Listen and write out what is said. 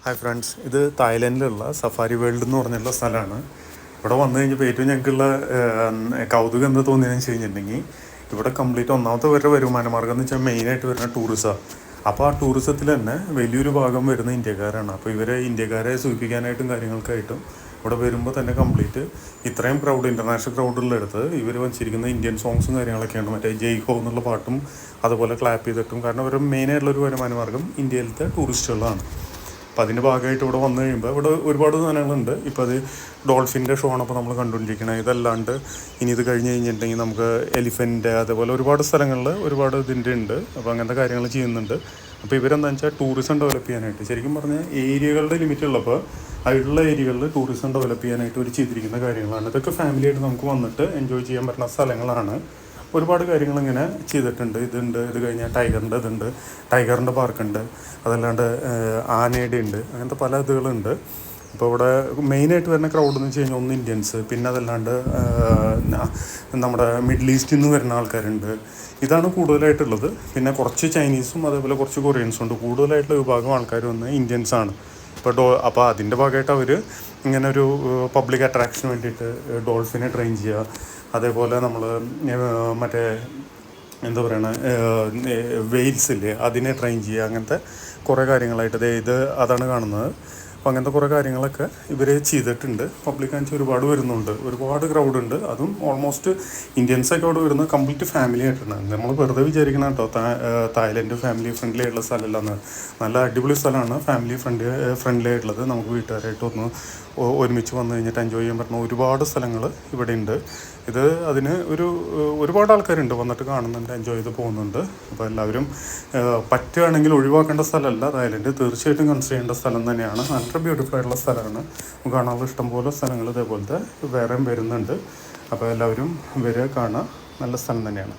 Hi friends, ഇത് തായ്ലൻഡിലുള്ള safari world എന്ന് പറഞ്ഞുള്ള സ്ഥലമാണ്. ഇവിടെ വന്നു കഴിഞ്ഞപ്പോൾ ഏറ്റവും ഞങ്ങൾക്കുള്ള കൗതുകം എന്താ തോന്നിയെന്ന് വെച്ച് കഴിഞ്ഞിട്ടുണ്ടെങ്കിൽ, ഇവിടെ കംപ്ലീറ്റ് ഒന്നാമത്തെ വരെ വരുമാന മാർഗ്ഗം എന്ന് വെച്ചാൽ മെയിനായിട്ട് വരുന്ന ടൂറിസമാണ്. അപ്പോൾ ആ ടൂറിസത്തിൽ തന്നെ വലിയൊരു ഭാഗം വരുന്ന ഇന്ത്യക്കാരാണ്. അപ്പോൾ ഇവരെ ഇന്ത്യക്കാരെ സൂചിപ്പിക്കാനായിട്ടും കാര്യങ്ങൾക്കായിട്ടും ഇവിടെ വരുമ്പോൾ തന്നെ കംപ്ലീറ്റ് ഇത്രയും ക്രൗഡ്, ഇൻ്റർനാഷണൽ ക്രൗഡുള്ളടുത്ത് ഇവർ വച്ചിരിക്കുന്ന ഇന്ത്യൻ സോങ്സും കാര്യങ്ങളൊക്കെയാണ്. മറ്റേ ജയ് ഹോ എന്നുള്ള പാട്ടും അതുപോലെ ക്ലാപ്പ് ചെയ്തിട്ടും. കാരണം അവർ മെയിനായിട്ടുള്ളൊരു വരുമാന മാർഗ്ഗം ഇന്ത്യയിലത്തെ ടൂറിസ്റ്റുകളാണ്. അപ്പോൾ അതിൻ്റെ ഭാഗമായിട്ട് ഇവിടെ വന്നു കഴിയുമ്പോൾ ഇവിടെ ഒരുപാട് സാധനങ്ങളുണ്ട്. ഇപ്പോൾ അത് ഡോൾഫിൻ്റെ ഷോ ആണ് അപ്പോൾ നമ്മൾ കണ്ടുകൊണ്ടിരിക്കുന്നത്. ഇതല്ലാണ്ട് ഇനി ഇത് കഴിഞ്ഞ് കഴിഞ്ഞിട്ടുണ്ടെങ്കിൽ നമുക്ക് എലിഫൻറ്റ്, അതേപോലെ ഒരുപാട് സ്ഥലങ്ങളിൽ ഒരുപാട് ഇതിൻ്റെ ഉണ്ട്. അപ്പോൾ അങ്ങനത്തെ കാര്യങ്ങൾ ചെയ്യുന്നുണ്ട്. അപ്പോൾ ഇവരെന്താണെന്ന് വെച്ചാൽ ടൂറിസം ഡെവലപ്പ് ചെയ്യാനായിട്ട്, ശരിക്കും പറഞ്ഞാൽ ഏരിയകളുടെ ലിമിറ്റ് ഉള്ളപ്പോൾ അതിലുള്ള ഏരിയകളിൽ ടൂറിസം ഡെവലപ്പ് ചെയ്യാനായിട്ട് ഒരു ചെയ്തിരിക്കുന്ന കാര്യങ്ങളാണ്. ഇതൊക്കെ ഫാമിലിയായിട്ട് നമുക്ക് വന്നിട്ട് എൻജോയ് ചെയ്യാൻ പറ്റുന്ന സ്ഥലങ്ങളാണ്. ഒരുപാട് കാര്യങ്ങൾ ഇങ്ങനെ ചെയ്തിട്ടുണ്ട്. ഇതുണ്ട്, ഇത് കഴിഞ്ഞാൽ ടൈഗറിൻ്റെ ഇതുണ്ട്, ടൈഗറിൻ്റെ പാർക്കുണ്ട്, അതല്ലാണ്ട് ആനയുടെ ഉണ്ട്, അങ്ങനത്തെ പല ഇതുകളുണ്ട്. ഇപ്പോൾ ഇവിടെ മെയിനായിട്ട് വരുന്ന ക്രൗഡ് എന്ന് വെച്ച് കഴിഞ്ഞാൽ ഒന്ന് ഇന്ത്യൻസ്, പിന്നെ അതല്ലാണ്ട് നമ്മുടെ മിഡിൽ ഈസ്റ്റിൽ നിന്ന് വരുന്ന ആൾക്കാരുണ്ട്. ഇതാണ് കൂടുതലായിട്ടുള്ളത്. പിന്നെ കുറച്ച് ചൈനീസും അതേപോലെ കുറച്ച് കൊറിയൻസും ഉണ്ട്. കൂടുതലായിട്ടുള്ള വിഭാഗം ആൾക്കാർ വന്ന് ഇന്ത്യൻസാണ്. അപ്പോൾ അതിൻ്റെ ഭാഗമായിട്ട് അവർ ഇങ്ങനെ ഒരു പബ്ലിക് അട്രാക്ഷന് വേണ്ടിയിട്ട് ഡോൾഫിനെ ട്രെയിൻ ചെയ്യുക, അതേപോലെ നമ്മൾ മറ്റേ എന്താ പറയണ വെയിൽസില്ലേ അതിനെ ട്രെയിൻ ചെയ്യുക, അങ്ങനത്തെ കുറേ കാര്യങ്ങളായിട്ട് ഇത് അതാണ് കാണുന്നത്. അപ്പോൾ അങ്ങനത്തെ കുറേ കാര്യങ്ങളൊക്കെ ഇവർ ചെയ്തിട്ടുണ്ട്. പബ്ലിക് കാണിച്ച് ഒരുപാട് വരുന്നുണ്ട്, ഒരുപാട് ക്രൗഡ് ഉണ്ട്. അതും ഓൾമോസ്റ്റ് ഇന്ത്യൻസൊക്കെ അവിടെ വരുന്നത് കംപ്ലീറ്റ് ഫാമിലി ആയിട്ടാണ്. നമ്മൾ വെറുതെ വിചാരിക്കണം കേട്ടോ തായ്ലൻഡ് ഫാമിലി ഫ്രണ്ട്ലി ആയിട്ടുള്ള സ്ഥലമല്ലെന്ന്. നല്ല അടിപൊളി സ്ഥലമാണ്, ഫാമിലി ഫ്രണ്ട്ലി ആയിട്ടുള്ളത്. നമുക്ക് വീട്ടുകാരായിട്ട് ഒന്ന് ഒരുമിച്ച് വന്നു കഴിഞ്ഞിട്ട് എൻജോയ് ചെയ്യാൻ പറ്റുന്ന ഒരുപാട് സ്ഥലങ്ങൾ ഇവിടെ ഉണ്ട്. ഇത് അതിന് ഒരുപാട് ആൾക്കാരുണ്ട് വന്നിട്ട് കാണുന്നുണ്ട്, എൻജോയ് ചെയ്ത് പോകുന്നുണ്ട്. അപ്പോൾ എല്ലാവരും പറ്റുകയാണെങ്കിൽ ഒഴിവാക്കേണ്ട സ്ഥലമല്ല തായ്ലൻഡ്, തീർച്ചയായിട്ടും കൺസിഡർ ചെയ്യേണ്ട സ്ഥലം തന്നെയാണ്. നല്ല ബ്യൂട്ടിഫുൾ ആയിട്ടുള്ള സ്ഥലമാണ്. നമുക്ക് കാണാനുള്ള ഇഷ്ടംപോലെ സ്ഥലങ്ങൾ ഇതേപോലത്തെ വേറെയും വരുന്നുണ്ട്. അപ്പോൾ എല്ലാവരും വരിക, കാണുക, നല്ല സ്ഥലം തന്നെയാണ്.